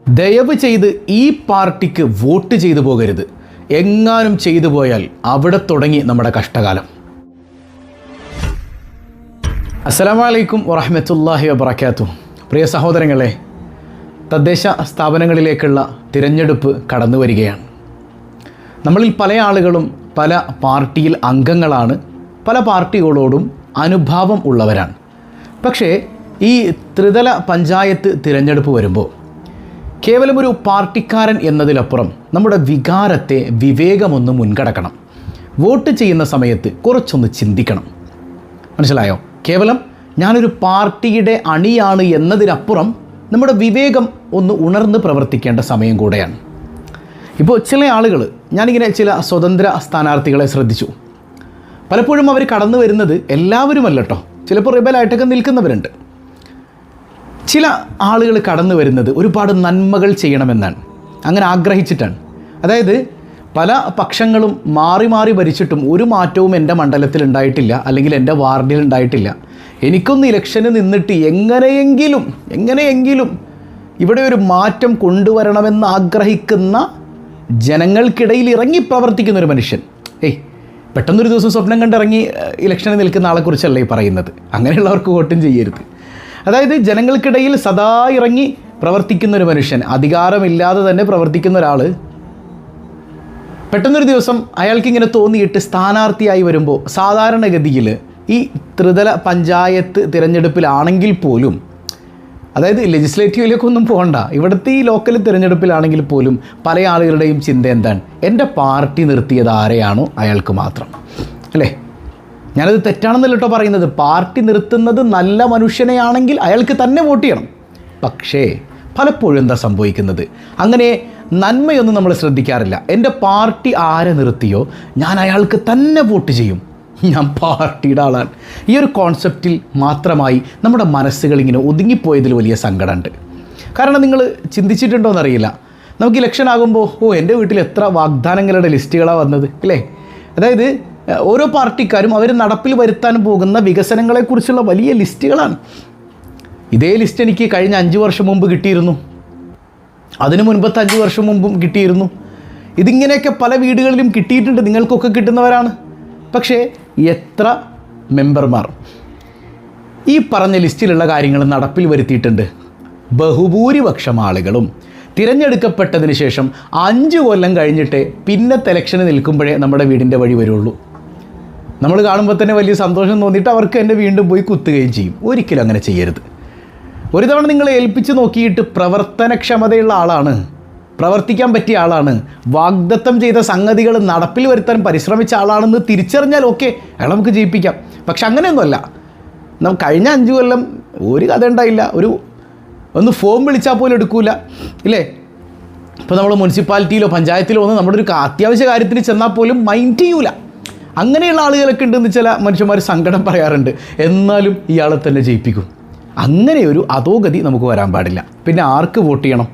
ദയവ് ചെയ്ത് ഈ പാർട്ടിക്ക് വോട്ട് ചെയ്തു പോകരുത്. എങ്ങാനും ചെയ്തു പോയാൽ അവിടെ തുടങ്ങി നമ്മുടെ കഷ്ടകാലം. അസ്സലാമു അലൈക്കും വറഹ്മത്തുള്ളാഹി വബറകാതുഹു. പ്രിയ സഹോദരങ്ങളെ, തദ്ദേശ സ്ഥാപനങ്ങളിലേക്കുള്ള തിരഞ്ഞെടുപ്പ് കടന്നു വരികയാണ്. നമ്മളിൽ പല ആളുകളും പല പാർട്ടിയിൽ അംഗങ്ങളാണ്, പല പാർട്ടികളോടും അനുഭാവം ഉള്ളവരാണ്. പക്ഷേ ഈ ത്രിതല പഞ്ചായത്ത് തിരഞ്ഞെടുപ്പ് വരുമ്പോൾ കേവലം ഒരു പാർട്ടിക്കാരൻ എന്നതിലപ്പുറം നമ്മുടെ വികാരത്തെ വിവേകമൊന്ന് മുൻകടക്കണം. വോട്ട് ചെയ്യുന്ന സമയത്ത് കുറച്ചൊന്ന് ചിന്തിക്കണം. മനസ്സിലായോ? കേവലം ഞാനൊരു പാർട്ടിയുടെ അണിയാണ് എന്നതിനപ്പുറം നമ്മുടെ വിവേകം ഒന്ന് ഉണർന്ന് പ്രവർത്തിക്കേണ്ട സമയം കൂടെയാണ്. ഇപ്പോൾ ചില ആളുകൾ, ഞാനിങ്ങനെ ചില സ്വതന്ത്ര സ്ഥാനാർത്ഥികളെ ശ്രദ്ധിച്ചു. പലപ്പോഴും അവർ കടന്നു വരുന്നത് എല്ലാവരുമല്ല കേട്ടോ, ചിലപ്പോൾ റിബലായിട്ടൊക്കെ നിൽക്കുന്നവരുണ്ട്. ചില ആളുകൾ കടന്നു വരുന്നത് ഒരുപാട് നന്മകൾ ചെയ്യണമെന്നാണ്, അങ്ങനെ ആഗ്രഹിച്ചിട്ടാണ്. അതായത് പല പക്ഷങ്ങളും മാറി മാറി ഭരിച്ചിട്ടും ഒരു മാറ്റവും എൻ്റെ മണ്ഡലത്തിൽ ഉണ്ടായിട്ടില്ല, അല്ലെങ്കിൽ എൻ്റെ വാർഡിൽ ഉണ്ടായിട്ടില്ല. എനിക്കൊന്ന് ഇലക്ഷന് നിന്നിട്ട് എങ്ങനെയെങ്കിലും ഇവിടെ ഒരു മാറ്റം കൊണ്ടുവരണമെന്ന് ആഗ്രഹിക്കുന്ന ജനങ്ങൾക്കിടയിൽ ഇറങ്ങി പ്രവർത്തിക്കുന്ന ഒരു മനുഷ്യൻ. പെട്ടെന്നൊരു ദിവസം സ്വപ്നം കണ്ടിറങ്ങി ഇലക്ഷന് നിൽക്കുന്ന ആളെക്കുറിച്ചല്ല ഈ പറയുന്നത്. അങ്ങനെയുള്ളവർക്ക് വോട്ടും ചെയ്യരുത്. അതായത് ജനങ്ങൾക്കിടയിൽ സദാ ഇറങ്ങി പ്രവർത്തിക്കുന്ന ഒരു മനുഷ്യൻ, അധികാരമില്ലാതെ തന്നെ പ്രവർത്തിക്കുന്ന ഒരാൾ, പെട്ടെന്നൊരു ദിവസം അയാൾക്കിങ്ങനെ തോന്നിയിട്ട് സ്ഥാനാർത്ഥിയായി വരുമ്പോൾ സാധാരണഗതിയിൽ ഈ ത്രിതല പഞ്ചായത്ത് തിരഞ്ഞെടുപ്പിലാണെങ്കിൽ പോലും, അതായത് ലെജിസ്ലേറ്റീവിലേക്കൊന്നും പോകണ്ട, ഇവിടുത്തെ ഈ ലോക്കൽ തിരഞ്ഞെടുപ്പിലാണെങ്കിൽ പോലും പല ആളുകളുടെയും ചിന്ത എന്താണ്? എൻ്റെ പാർട്ടി നിർത്തിയത് ആരെയാണോ അയാൾക്ക് മാത്രം, അല്ലേ? ഞാനത് തെറ്റാണെന്നല്ല കേട്ടോ പറയുന്നത്. പാർട്ടി നിർത്തുന്നത് നല്ല മനുഷ്യനെയാണെങ്കിൽ അയാൾക്ക് തന്നെ വോട്ട് ചെയ്യണം. പക്ഷേ പലപ്പോഴും എന്താ സംഭവിക്കുന്നത്? അങ്ങനെ നന്മയൊന്നും നമ്മൾ ശ്രദ്ധിക്കാറില്ല. എൻ്റെ പാർട്ടി ആരെ നിർത്തിയോ ഞാൻ അയാൾക്ക് തന്നെ വോട്ട് ചെയ്യും, ഞാൻ പാർട്ടിയുടെ ആളാണ്. ഈ ഒരു കോൺസെപ്റ്റിൽ മാത്രമായി നമ്മുടെ മനസ്സുകൾ ഇങ്ങനെ ഒതുങ്ങിപ്പോയതിൽ വലിയ സങ്കടമുണ്ട്. കാരണം നിങ്ങൾ ചിന്തിച്ചിട്ടുണ്ടോയെന്നറിയില്ല, നമുക്ക് ഇലക്ഷൻ ആകുമ്പോൾ എൻ്റെ വീട്ടിൽ എത്ര വാഗ്ദാനങ്ങളുടെ ലിസ്റ്റുകളാണ് വന്നത്, അല്ലേ? അതായത് ഓരോ പാർട്ടിക്കാരും അവർ നടപ്പിൽ വരുത്താൻ പോകുന്ന വികസനങ്ങളെക്കുറിച്ചുള്ള വലിയ ലിസ്റ്റുകളാണ്. ഇതേ ലിസ്റ്റ് എനിക്ക് കഴിഞ്ഞ 5 വർഷം മുമ്പ് കിട്ടിയിരുന്നു, അതിനു മുൻപത്തെ 5 വർഷം മുമ്പും കിട്ടിയിരുന്നു. ഇതിങ്ങനെയൊക്കെ പല വീടുകളിലും കിട്ടിയിട്ടുണ്ട്, നിങ്ങൾക്കൊക്കെ കിട്ടുന്നവരാണ്. പക്ഷേ എത്ര മെമ്പർമാർ ഈ പറഞ്ഞ ലിസ്റ്റിലുള്ള കാര്യങ്ങൾ നടപ്പിൽ വരുത്തിയിട്ടുണ്ട്? ബഹുഭൂരിപക്ഷം ആളുകളും തിരഞ്ഞെടുക്കപ്പെട്ടതിന് ശേഷം 5 കൊല്ലം കഴിഞ്ഞിട്ടേ പിന്നത്തെ ഇലക്ഷന് നിൽക്കുമ്പോഴേ നമ്മുടെ വീടിൻ്റെ വഴി വരുള്ളൂ. നമ്മൾ കാണുമ്പോൾ തന്നെ വലിയ സന്തോഷം തോന്നിയിട്ട് അവർക്ക് തന്നെ വീണ്ടും പോയി കുത്തുകയും ചെയ്യും. ഒരിക്കലും അങ്ങനെ ചെയ്യരുത്. ഒരു തവണ നിങ്ങളെ ഏൽപ്പിച്ച് നോക്കിയിട്ട് പ്രവർത്തനക്ഷമതയുള്ള ആളാണ്, പ്രവർത്തിക്കാൻ പറ്റിയ ആളാണ്, വാഗ്ദത്തം ചെയ്ത സംഗതികൾ നടപ്പിൽ വരുത്താൻ പരിശ്രമിച്ച ആളാണെന്ന് തിരിച്ചറിഞ്ഞാൽ ഓക്കെ, അയാൾ നമുക്ക് ജയിപ്പിക്കാം. പക്ഷെ അങ്ങനെയൊന്നുമല്ല. കഴിഞ്ഞ 5 കൊല്ലം ഒരു കഥ ഉണ്ടായില്ല, ഒന്ന് ഫോം വിളിച്ചാൽ പോലും എടുക്കൂല, ഇല്ലേ? ഇപ്പോൾ നമ്മൾ മുനിസിപ്പാലിറ്റിയിലോ പഞ്ചായത്തിലോ ഒന്ന് നമ്മുടെ ഒരു അത്യാവശ്യ കാര്യത്തിന് ചെന്നാൽ പോലും മൈൻഡ് ചെയ്യൂല. അങ്ങനെയുള്ള ആളുകളൊക്കെ ഉണ്ടെന്ന് ചില മനുഷ്യന്മാർ സങ്കടം പറയാറുണ്ട്. എന്നാലും ഇയാളെ തന്നെ ജയിപ്പിക്കും. അങ്ങനെ ഒരു അധോഗതി നമുക്ക് വരാൻ പാടില്ല. പിന്നെ ആർക്ക് വോട്ട് ചെയ്യണം?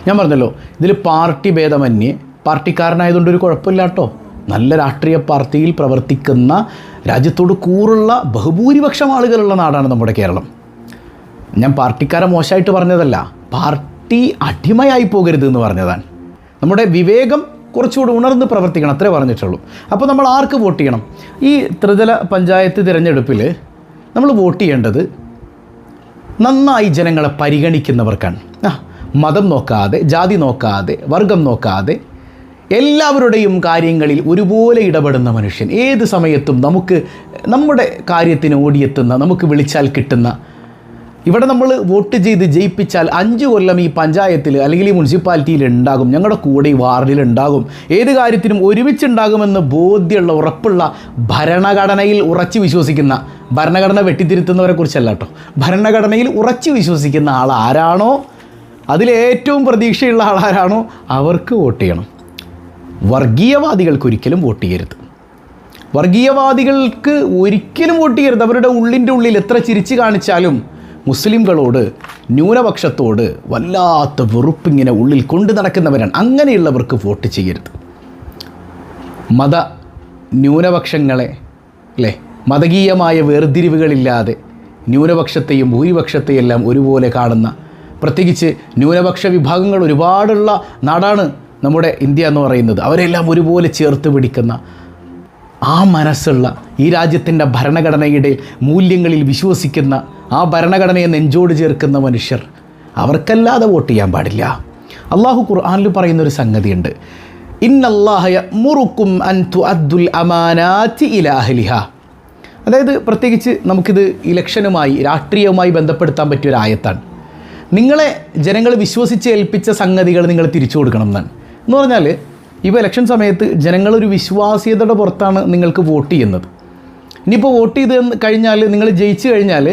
ഞാൻ പറഞ്ഞല്ലോ, ഇതിൽ പാർട്ടി ഭേദമന്യേ, പാർട്ടിക്കാരനായതുകൊണ്ട് ഒരു കുഴപ്പമില്ല കേട്ടോ. നല്ല രാഷ്ട്രീയ പാർട്ടിയിൽ പ്രവർത്തിക്കുന്ന, രാജ്യത്തോട് കൂറുള്ള ബഹുഭൂരിപക്ഷം ആളുകളുള്ള നാടാണ് നമ്മുടെ കേരളം. ഞാൻ പാർട്ടിക്കാരെ മോശമായിട്ട് പറഞ്ഞതല്ല, പാർട്ടി അടിമയായി പോകരുത് എന്ന് പറഞ്ഞതാണ്. നമ്മുടെ വിവേകം കുറച്ചുകൂടി ഉണർന്ന് പ്രവർത്തിക്കണം, അത്രേ പറഞ്ഞിട്ടുള്ളൂ. അപ്പോൾ നമ്മൾ ആർക്ക് വോട്ട് ചെയ്യണം? ഈ ത്രിതല പഞ്ചായത്ത് തിരഞ്ഞെടുപ്പിൽ നമ്മൾ വോട്ട് ചെയ്യേണ്ടത് നന്നായി ജനങ്ങളെ പരിഗണിക്കുന്നവർക്കാണ്. മതം നോക്കാതെ, ജാതി നോക്കാതെ, വർഗം നോക്കാതെ എല്ലാവരുടെയും കാര്യങ്ങളിൽ ഒരുപോലെ ഇടപെടുന്ന മനുഷ്യൻ, ഏത് സമയത്തും നമ്മുടെ കാര്യത്തിന് ഓടിയെത്തുന്ന, നമുക്ക് വിളിച്ചാൽ കിട്ടുന്ന, ഇവിടെ നമ്മൾ വോട്ട് ചെയ്ത് ജയിപ്പിച്ചാൽ 5 കൊല്ലം ഈ പഞ്ചായത്തിൽ അല്ലെങ്കിൽ ഈ മുനിസിപ്പാലിറ്റിയിൽ ഉണ്ടാകും, ഞങ്ങളുടെ കൂടെ ഈ വാർഡിൽ ഉണ്ടാകും, ഏത് കാര്യത്തിനും ഒരുമിച്ചുണ്ടാകുമെന്ന് ബോധ്യമുള്ള, ഉറപ്പുള്ള, ഭരണഘടനയിൽ ഉറച്ചു വിശ്വസിക്കുന്ന, ഭരണഘടന വെട്ടിത്തിരുത്തുന്നവരെ കുറിച്ചല്ല കേട്ടോ, ഭരണഘടനയിൽ ഉറച്ചു വിശ്വസിക്കുന്ന ആൾ ആരാണോ, അതിലേറ്റവും പ്രതീക്ഷയുള്ള ആളാരാണോ അവർക്ക് വോട്ട് ചെയ്യണം. വർഗീയവാദികൾക്ക് ഒരിക്കലും വോട്ട് ചെയ്യരുത്. വർഗീയവാദികൾക്ക് ഒരിക്കലും വോട്ട് ചെയ്യരുത്. അവരുടെ ഉള്ളിൻ്റെ ഉള്ളിൽ എത്ര ചിരിച്ചു കാണിച്ചാലും മുസ്ലിംകളോട്, ന്യൂനപക്ഷത്തോട് വല്ലാത്ത വെറുപ്പിങ്ങനെ ഉള്ളിൽ കൊണ്ടു നടക്കുന്നവരാണ്. അങ്ങനെയുള്ളവർക്ക് വോട്ട് ചെയ്യരുത്. ന്യൂനപക്ഷങ്ങളെ, അല്ലേ, മതകീയമായ വേർതിരിവുകളില്ലാതെ ന്യൂനപക്ഷത്തെയും ഭൂരിപക്ഷത്തെയെല്ലാം ഒരുപോലെ കാണുന്ന പ്രത്യേകിച്ച് ന്യൂനപക്ഷ വിഭാഗങ്ങൾ ഒരുപാടുള്ള നാടാണ് നമ്മുടെ ഇന്ത്യ എന്ന് പറയുന്നത്. അവരെല്ലാം ഒരുപോലെ ചേർത്ത് പിടിക്കുന്ന ആ മനസ്സുള്ള, ഈ രാജ്യത്തിൻ്റെ ഭരണഘടനയുടെ മൂല്യങ്ങളിൽ വിശ്വസിക്കുന്ന, ആ ഭരണഘടനയെ നെഞ്ചോട് ചേർക്കുന്ന മനുഷ്യർ, അവർക്കല്ലാതെ വോട്ട് ചെയ്യാൻ പാടില്ല. അള്ളാഹു ഖുർആനിൽ പറയുന്നൊരു സംഗതിയുണ്ട്, ഇന്നല്ലാഹ യഅ്മുറുക്കും അൻ തുഅദ്ദുൽ അമാനാതി ഇലാ അഹ്ലിഹാ. അതായത് പ്രത്യേകിച്ച് നമുക്കിത് ഇലക്ഷനുമായി, രാഷ്ട്രീയവുമായി ബന്ധപ്പെടുത്താൻ പറ്റിയൊരു ആയത്താണ്. നിങ്ങളെ ജനങ്ങൾ വിശ്വസിച്ച് ഏൽപ്പിച്ച സംഗതികൾ നിങ്ങൾ തിരിച്ചു കൊടുക്കണം എന്നാണ്. എന്ന് പറഞ്ഞാൽ ഇപ്പോൾ ഇലക്ഷൻ സമയത്ത് ജനങ്ങളൊരു വിശ്വാസ്യതയുടെ പുറത്താണ് നിങ്ങൾക്ക് വോട്ട് ചെയ്യുന്നത്. ഇനിയിപ്പോൾ വോട്ട് ചെയ്ത് കഴിഞ്ഞാൽ, നിങ്ങൾ ജയിച്ചു കഴിഞ്ഞാൽ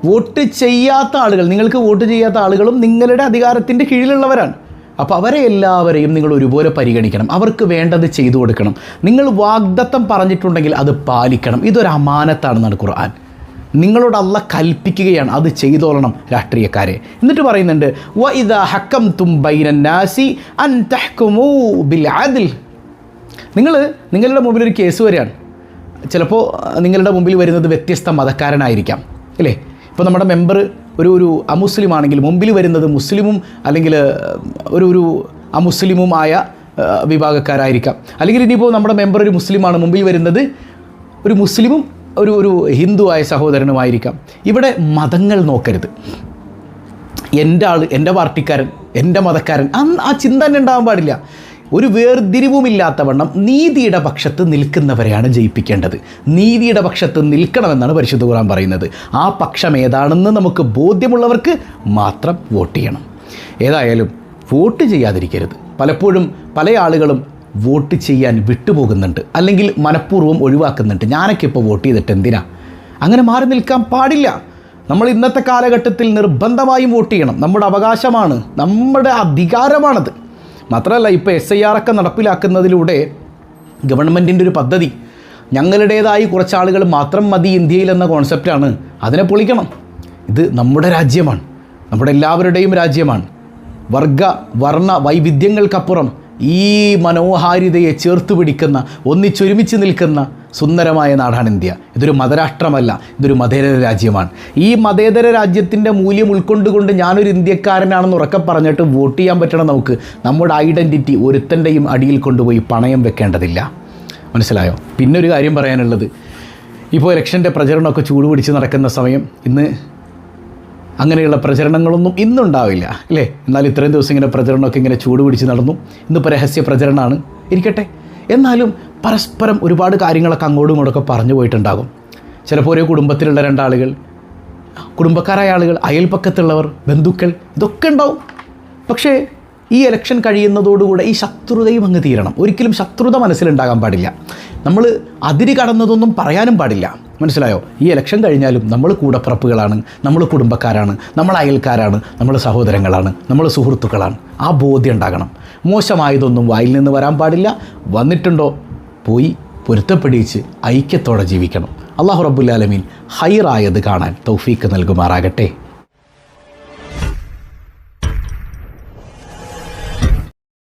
വോട്ട് ചെയ്യാത്ത ആളുകൾ, നിങ്ങൾക്ക് വോട്ട് ചെയ്യാത്ത ആളുകളും നിങ്ങളുടെ അധികാരത്തിൻ്റെ കീഴിലുള്ളവരാണ്. അപ്പോൾ അവരെ എല്ലാവരെയും നിങ്ങൾ ഒരുപോലെ പരിഗണിക്കണം, അവർക്ക് വേണ്ടത് ചെയ്തു കൊടുക്കണം. നിങ്ങൾ വാഗ്ദത്തം പറഞ്ഞിട്ടുണ്ടെങ്കിൽ അത് പാലിക്കണം. ഇതൊരു അമാനത്താണെന്നാണ് ഖുർആൻ. നിങ്ങളോട് അല്ലാഹ് കൽപ്പിക്കുകയാണ്, അത് ചെയ്തോളണം രാഷ്ട്രീയക്കാരെ. എന്നിട്ട് പറയുന്നുണ്ട്, വഇദാ ഹക്കംതും ബൈനന്നാസി അൻ തഹ്കുമൂ ബിൽ അദ്ൽ. നിങ്ങളുടെ മുമ്പിൽ ഒരു കേസ് വരികയാണ്. ചിലപ്പോൾ നിങ്ങളുടെ മുമ്പിൽ വരുന്നത് വ്യത്യസ്ത മതക്കാരനായിരിക്കാം, അല്ലേ? ഇപ്പോൾ നമ്മുടെ മെമ്പർ ഒരു അമുസ്ലിം ആണെങ്കിൽ മുമ്പിൽ വരുന്നത് മുസ്ലിമും അല്ലെങ്കിൽ ഒരു അമുസ്ലിമുമായ വിഭാഗക്കാരായിരിക്കാം. അല്ലെങ്കിൽ ഇനിയിപ്പോൾ നമ്മുടെ മെമ്പർ ഒരു മുസ്ലിമാണ്, മുമ്പിൽ വരുന്നത് ഒരു മുസ്ലിമും ഒരു ഹിന്ദുവായ സഹോദരനുമായിരിക്കാം. ഇവിടെ മതങ്ങൾ നോക്കരുത്. എൻ്റെ ആൾ, എൻ്റെ പാർട്ടിക്കാരൻ, എൻ്റെ മതക്കാരൻ, ആ ചിന്ത തന്നെ ഉണ്ടാകാൻ പാടില്ല. ഒരു വേർതിരിവുമില്ലാത്തവണ്ണം നീതിയുടെ പക്ഷത്ത് നിൽക്കുന്നവരെയാണ് ജയിപ്പിക്കേണ്ടത്. നീതിയുടെ പക്ഷത്ത് നിൽക്കണമെന്നാണ് പരിശുദ്ധ ഖുർആൻ പറയുന്നത്. ആ പക്ഷം ഏതാണെന്ന് നമുക്ക് ബോധ്യമുള്ളവർക്ക് മാത്രം വോട്ട് ചെയ്യണം. ഏതായാലും വോട്ട് ചെയ്യാതിരിക്കരുത്. പലപ്പോഴും പല ആളുകളും വോട്ട് ചെയ്യാൻ വിട്ടുപോകുന്നുണ്ട്, അല്ലെങ്കിൽ മനഃപൂർവ്വം ഒഴിവാക്കുന്നുണ്ട്. ഞാനൊക്കെ ഇപ്പോൾ വോട്ട് ചെയ്തിട്ട് എന്തിനാ? അങ്ങനെ മാറി നിൽക്കാൻ പാടില്ല. നമ്മൾ ഇന്നത്തെ കാലഘട്ടത്തിൽ നിർബന്ധമായും വോട്ട് ചെയ്യണം. നമ്മുടെ അവകാശമാണ്, നമ്മുടെ അധികാരമാണത്. മാത്രമല്ല, ഇപ്പോൾ SIR ഒക്കെ നടപ്പിലാക്കുന്നതിലൂടെ ഗവൺമെൻറ്റിൻ്റെ ഒരു പദ്ധതി, ഞങ്ങളുടേതായി കുറച്ച് ആളുകൾ മാത്രം മതി ഇന്ത്യയിൽ എന്ന കോൺസെപ്റ്റാണ്. അതിനെ പൊളിക്കണം. ഇത് നമ്മുടെ രാജ്യമാണ്, നമ്മുടെ എല്ലാവരുടെയും രാജ്യമാണ്. വർഗ വർണ്ണ വൈവിധ്യങ്ങൾക്കപ്പുറം ഈ മനോഹാരിതയെ ചേർത്ത് പിടിക്കുന്ന, ഒന്നിച്ചൊരുമിച്ച് നിൽക്കുന്ന സുന്ദരമായ നാടാണ് ഇന്ത്യ. ഇതൊരു മതരാഷ്ട്രമല്ല, ഇതൊരു മതേതര രാജ്യമാണ്. ഈ മതേതര രാജ്യത്തിൻ്റെ മൂല്യം ഉൾക്കൊണ്ടുകൊണ്ട് ഞാനൊരു ഇന്ത്യക്കാരനാണെന്ന് ഉറക്കെ പറഞ്ഞിട്ട് വോട്ട് ചെയ്യാൻ പറ്റണം. നമുക്ക് നമ്മുടെ ഐഡൻറ്റിറ്റി ഒരുത്തൻ്റെയും അടിയിൽ കൊണ്ടുപോയി പണയം വെക്കേണ്ടതില്ല. മനസ്സിലായോ? പിന്നെ ഒരു കാര്യം പറയാനുള്ളത്, ഇപ്പോൾ ഇലക്ഷൻ്റെ പ്രചരണമൊക്കെ ചൂടുപിടിച്ച് നടക്കുന്ന സമയം, ഇന്ന് അങ്ങനെയുള്ള പ്രചരണങ്ങളൊന്നും ഇന്നുണ്ടാവില്ല, അല്ലേ? എന്നാൽ ഇത്രയും ദിവസം ഇങ്ങനെ പ്രചരണമൊക്കെ ഇങ്ങനെ ചൂടുപിടിച്ച് നടന്നു. ഇന്നിപ്പോൾ രഹസ്യ പ്രചരണമാണ്, ഇരിക്കട്ടെ. എന്നാലും പരസ്പരം ഒരുപാട് കാര്യങ്ങളൊക്കെ അങ്ങോട്ടും ഇങ്ങോട്ടൊക്കെ പറഞ്ഞു പോയിട്ടുണ്ടാകും. ചിലപ്പോൾ ഒരേ കുടുംബത്തിലുള്ള രണ്ടാളുകൾ, കുടുംബക്കാരായ ആളുകൾ, അയൽപ്പക്കത്തുള്ളവർ, ബന്ധുക്കൾ, ഇതൊക്കെ ഉണ്ടാവും. പക്ഷേ ഈ ഇലക്ഷൻ കഴിയുന്നതോടുകൂടെ ഈ ശത്രുതയും അങ്ങ് തീരണം. ഒരിക്കലും ശത്രുത മനസ്സിലുണ്ടാകാൻ പാടില്ല. നമ്മൾ അതിര് കടന്നതൊന്നും പറയാനും പാടില്ല. മനസ്സിലായോ? ഈ ഇലക്ഷൻ കഴിഞ്ഞാലും നമ്മൾ കൂടപ്പിറപ്പുകളാണ്, നമ്മൾ കുടുംബക്കാരാണ്, നമ്മൾ അയൽക്കാരാണ്, നമ്മൾ സഹോദരങ്ങളാണ്, നമ്മൾ സുഹൃത്തുക്കളാണ്. ആ ബോധ്യം ഉണ്ടാകണം. മോശമായതൊന്നും വായിൽ നിന്ന് വരാൻ പാടില്ല. വന്നിട്ടുണ്ടോ പോയി പൊരുത്തപ്പെടിച്ച് ഐക്യത്തോടെ ജീവിക്കണം. അല്ലാഹു റബ്ബുൽ ആലമീൻ ഹൈറായത് കാണാൻ തൗഫീക്ക് നൽകുമാറാകട്ടെ.